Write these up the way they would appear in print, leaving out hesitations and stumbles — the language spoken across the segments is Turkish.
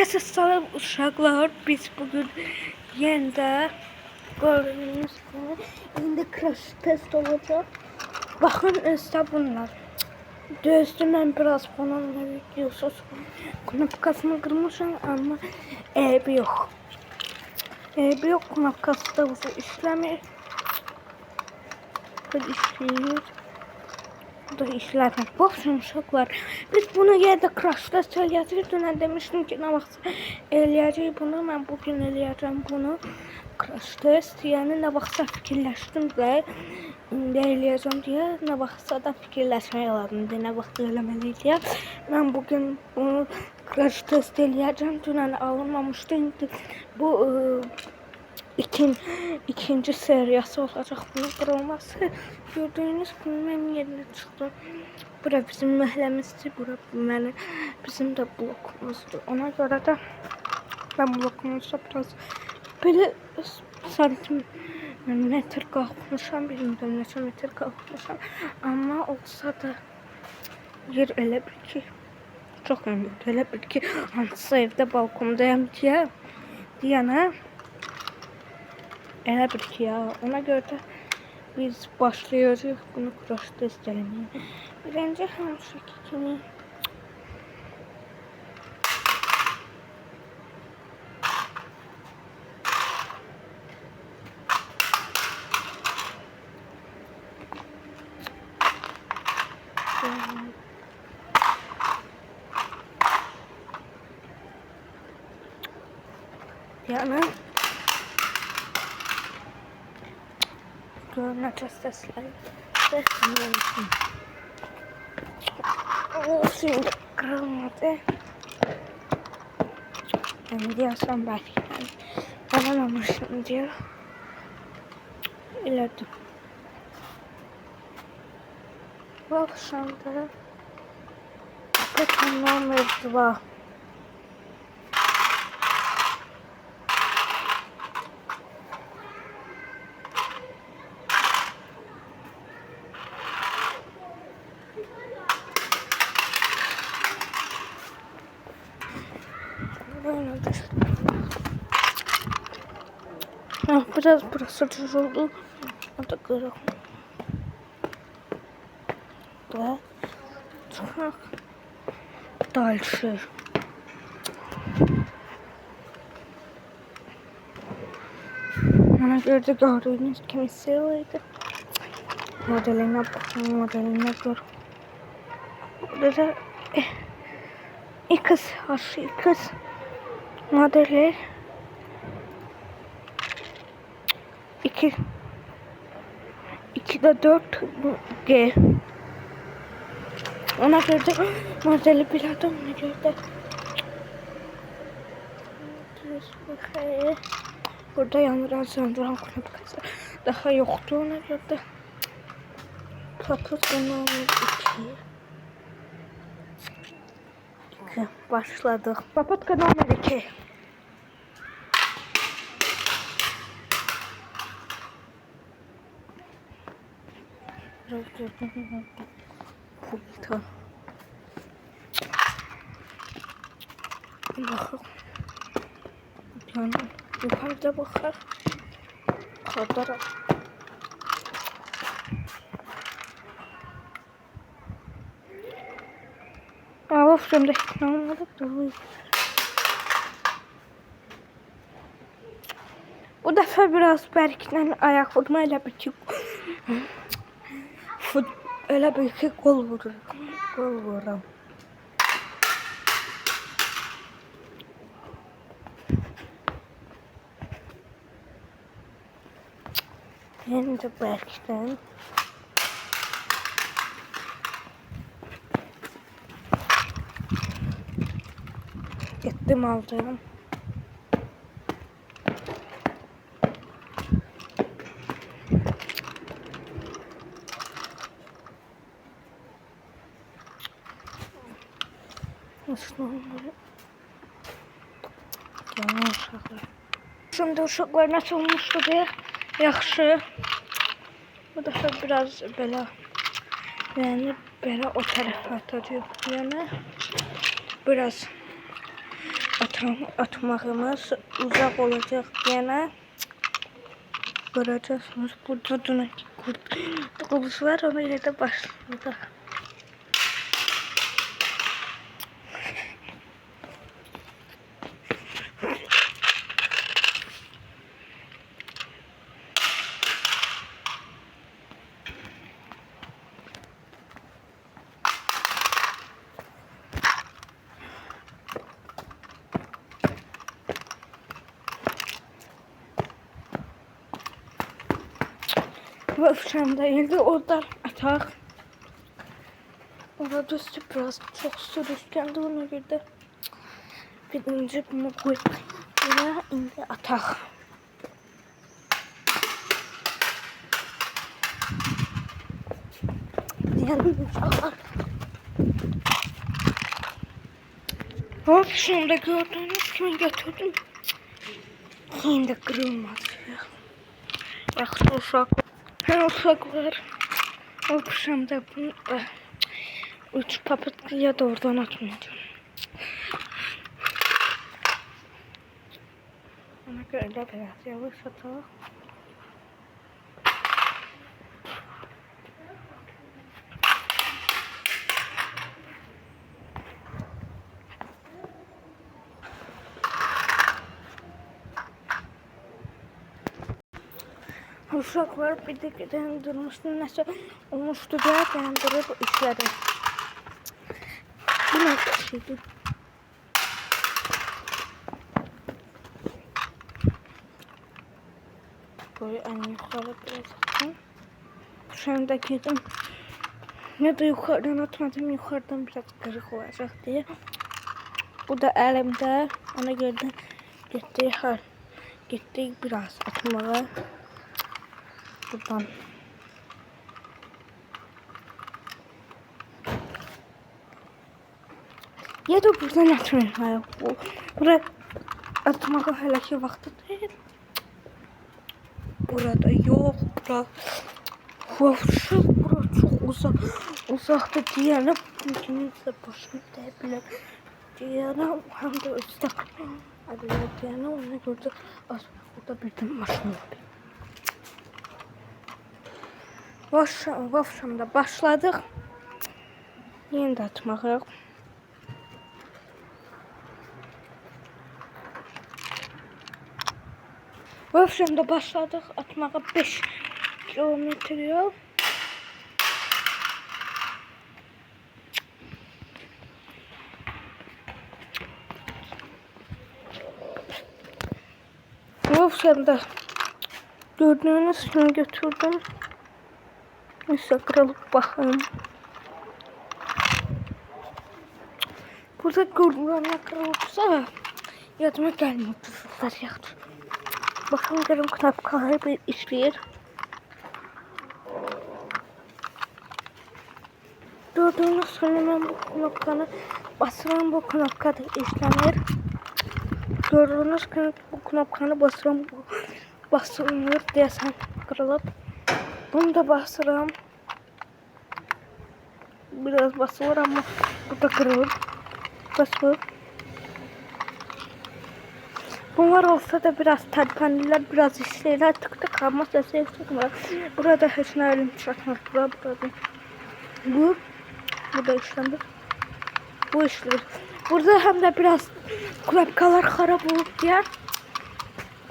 Herkese selam uşaqlar. Biz bugün yeniden gördüğünüz gibi indi crash test olacak. Bakın işte bunlar. Düzdüm biraz bununla videosuz. Knopkasını kırmışım ama ebi yok. Ebi yok, knopkası da uzun işlemiyor. Böyle işliyor. Bu da işlerken boşun uşaqlar. Biz bunu yerde crash test eləyəcəyik. Dünən demişdim ki, nə vaxt eləyəcəyik bunu. Mən bugün eləyəcəm bunu. Crash test. Yəni nə vaxtsa fikirləşdim də indi eləyəcəm deyə. Nə vaxtsa da fikirləşmək lazımdır. Nə vaxt eləməliyik deyə. Mən bugün bunu crash test eləyəcəm. Dünən alınmamışdı. İndi bu ikinci seriyası olacak bunun kurulması. Gördüğünüz gibi benim yerine çıktı. Bura bizim məhəlləmizdir. Bura bizim de blokumuzdur. Ona göre de ben blokumuzda biraz böyle santimetr qalxmışam. Bilmirəm neçə metr qalxmışam. Ama olsa da yer elə bir ki çok önemli. Elə bir ki hansısa evdə balkondayım deyənə elə bir ki ya, ona göre de biz başlayacağız bunu crash test eləməyə. Birinci hamısı kimi yani görünəcək səsləri seslensin. Şimdi kırılmadı. Ben diyorsam belki alamamışım diyor. İleride. Bu akşamda Pekkan номер 2. Böyledir. Biraz burası düz oldu. O da kırık. Ve çok dальше. Ona göre de gördüğünüz gibi seviydi. Modeline bakın, modeline gör. Burada da X modeli 2'de 4 G. Ona göre de modeli biladım, ona göre de burada yandıran söndüren knopkası daha yoktu, ona göre de papatka номер 2 başladık. Papatka номер 2. Pulta. Bakın. Yani yukarıda bakar. Kadar. Of, şimdi anlamadık da bu. Bu defa biraz Berk'den ayak vurma ile bir ki öyle bir ki gol vururum. Gol vururum. Hem de Berk'ten. Gittim aldım. Nasıl onları? Gene uşaqlar. Şimdi uşaqlar nasıl olmuştu diye yaxşı. Bu da biraz belə, yani belə o tarafa atacağıq. Yəni biraz atmağımız uzak olacak yine. Göreceksiniz. Burada düneki kurtuluş var. Ona göre de başladı. Ve ışığımdaydı. Oradan atak. Orada biraz çok sürüşkendi. Ona göre de birinci bunu koyduk. Yine indi atak. Diyelim uşaklar. Hop şimdi gördüğünüz gibi götürdüm. Yine kırılmadı. Bak uşaklar. Uşaklar. Hop şimdi bunu da 3 papatya da oradan atmayacağım. Ona göre de biraz yavaş atalım. Uşaklar bir de dayandırmıştı. Neyse olmuştu diye dayandırıp işledim. Bu nasıl şeydi? Böyle en yukarı biraz attım. Şu anda girdim. Ne de yukarıdan atmadım. Yukarıdan biraz kırık olacak diye. Bu da elimde. Ona göre gitti biraz atmaya. Buradan. Ya da buradan atmaya. Buraya atmaya hele ki vakti değil. Burada yok. Burası çok uzakta diyelim. Kimse başını değebilir. Diyelim hem de üstte. Hadi diyelim ona göre burada bir tane maşın var. Vafşamda başladık. Yine de atmaya. Vafşamda başladık. Atmaya 5 kilometre yol. Vafşamda gördüğünüz gibi götürdüm. Neyse kırılıp bakın. Burada gördüğümden kırılıpsa yadıma gelmiyor. Tuzluklar yaktı. Bakın görün knapkaları bir işleyir. Gördüğünüz gibi ben bu knapkanı basıram, bu knapkada işlenir. Gördüğünüz gibi bu knapkanı basıram, bu basılır desen kırılıp. Bunu da basıram. Biraz basılır ama bu da kırılır. Basılır. Bunlar olsa da biraz terpenliler, biraz işleyler, tık tık kalma sesi yüksek var. Burada hiç ne elim çakmak, burada. Bu da işlendi. Bu işler. Burada hem de biraz klapkalar harap olup diye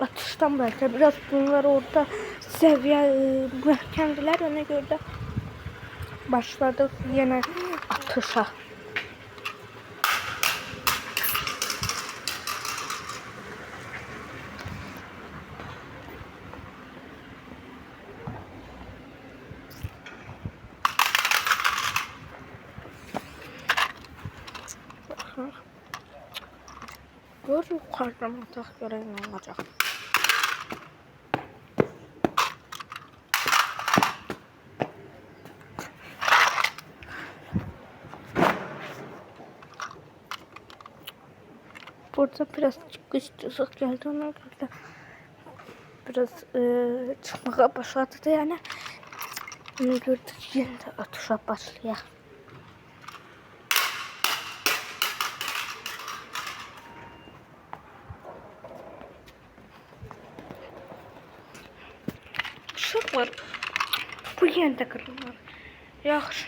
atıştan belki biraz bunlar orada seviye kendiler ona göre de başladık yine atışa. Gör yukarıdan atak göre ne olacak. Burada biraz çıkıştık geldi ona göre biraz çıkmaya başladı da yani. Onu gördük yine de atışa başlayalım. uşaqlar. Bu yine de kırılır. Yaxşı.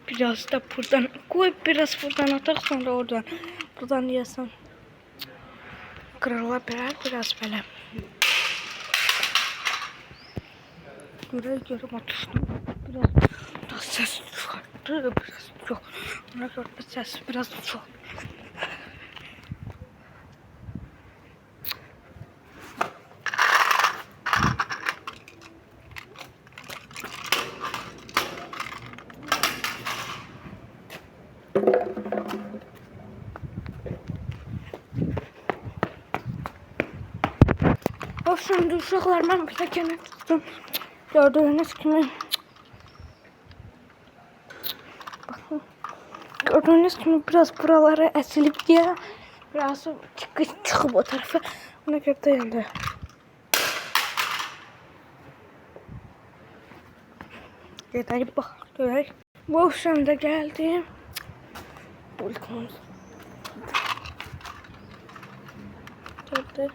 Biraz da buradan koy, biraz buradan atak, sonra oradan. Buradan yiyəsən. Kırıla bilər, biraz belə. Görəm atışdım. Biraz ses çıkarttı, biraz çok. Ona göre ses biraz çok. Şimdi uşaqlar, mən bir təkənə tutdum. Gördüğünüz kimi. Bakın. Gördüğünüz kimi biraz buraları əsilib diye. Biraz çıxıb o tarafa. Ona görə də yandı. Gedək bax, görək. Bu şimdi geldi. Bulkumuz. Geldi.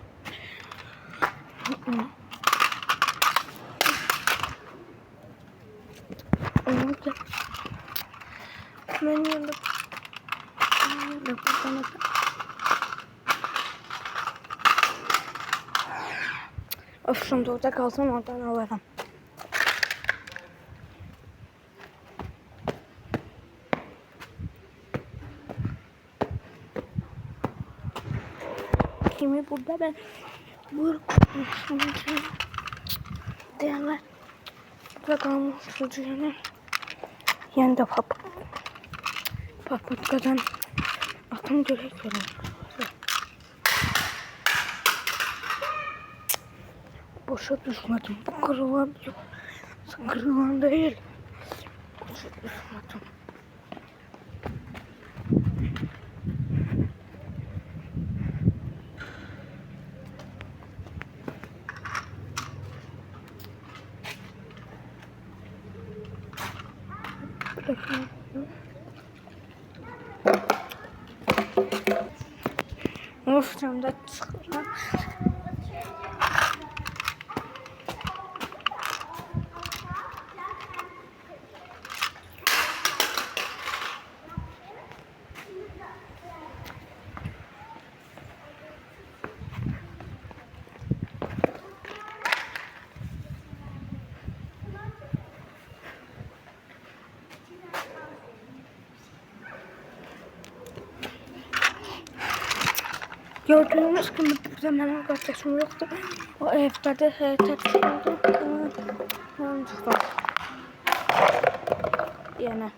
Orada. Ben yanında. Of, şimdi orada kalsam oradan alırım. Kimi burada ben diyenler burada kalmış yani. Yani de papatkadan atım gerek boşa düşmedim. Bu kırılan yok. Kırılan değil. Boşa düşmedim. Of, camda çıkıyor. Gördüğünüz gibi burada benim kardeşim yoktu. O evde de terk oldu. Var. Yani.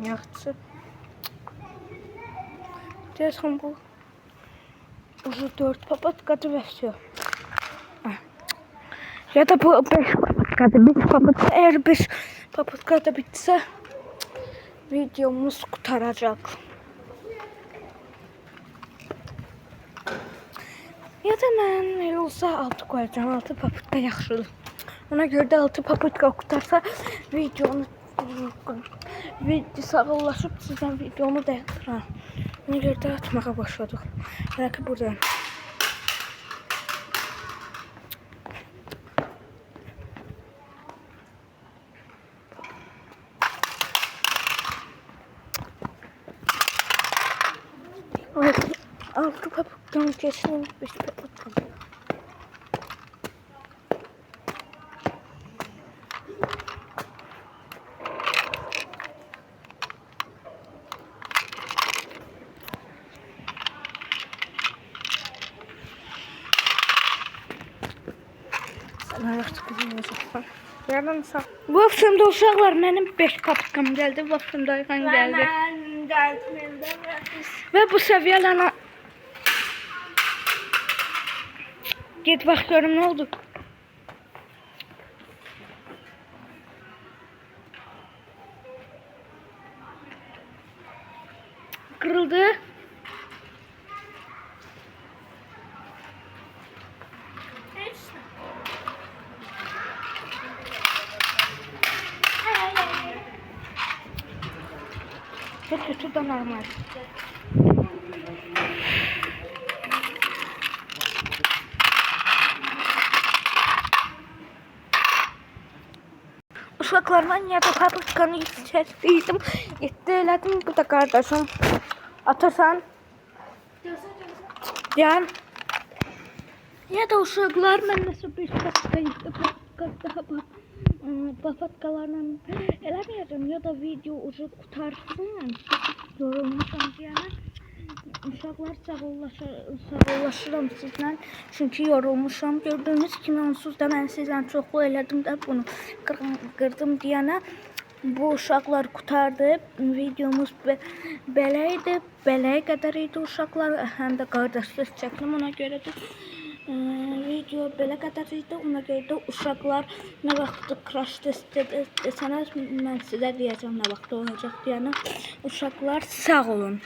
Yaxşı. Deyəsən bu уже 4 papatkadır və все. Ya da bu 5 papatkadır. 5 papatka. Eğer 5 papatka da bitsə videomuz qutaracaq. Ya da mən elə olsa 6 qoyacağam. 6 papatka yaxşıdır. Ona görə də 6 papatka qutarsa videonu sağollaşıb sizdən videomu dayandıram. Ona görə də atmağa başladıq. Belki buradan. Altı papatkan kesin 5 papatkan. Bu akşamda uşaqlar mənim 5 papatkam gəldi. Bu akşamda Ayxan gəldi. Və bu səviyyələrlə get bax görüm nə oldu. yaramaz. Uşaqlar, mən ya da paprikkanı içəcəkdim. Etdi elədim, bu da qardaşım. Atasan. Can. Ya da uşaqlar, mən nəsə bir paprika yetdi. Papatkalarla eləməyəcəm ya da video ucu qutarsın. Yorulmuşam deyənə. Uşaqlar, sağollaşıram sizlə. Çünki yorulmuşam. Gördüyünüz kimi onsuz da mən sizlə çoxlu elədim də bunu qırdım deyənə. Bu uşaqlar qutardı. Videomuz belə idi. Beləyə qədər idi uşaqlar. Həm də qardaşlıq çəkdim ona görə də. Video belə qədər idi. Ona görə də uşaqlar nə vaxt crash test desəniz mən sizə deyəcəm nə vaxt olacaq deyənə. Uşaqlar sağ olun.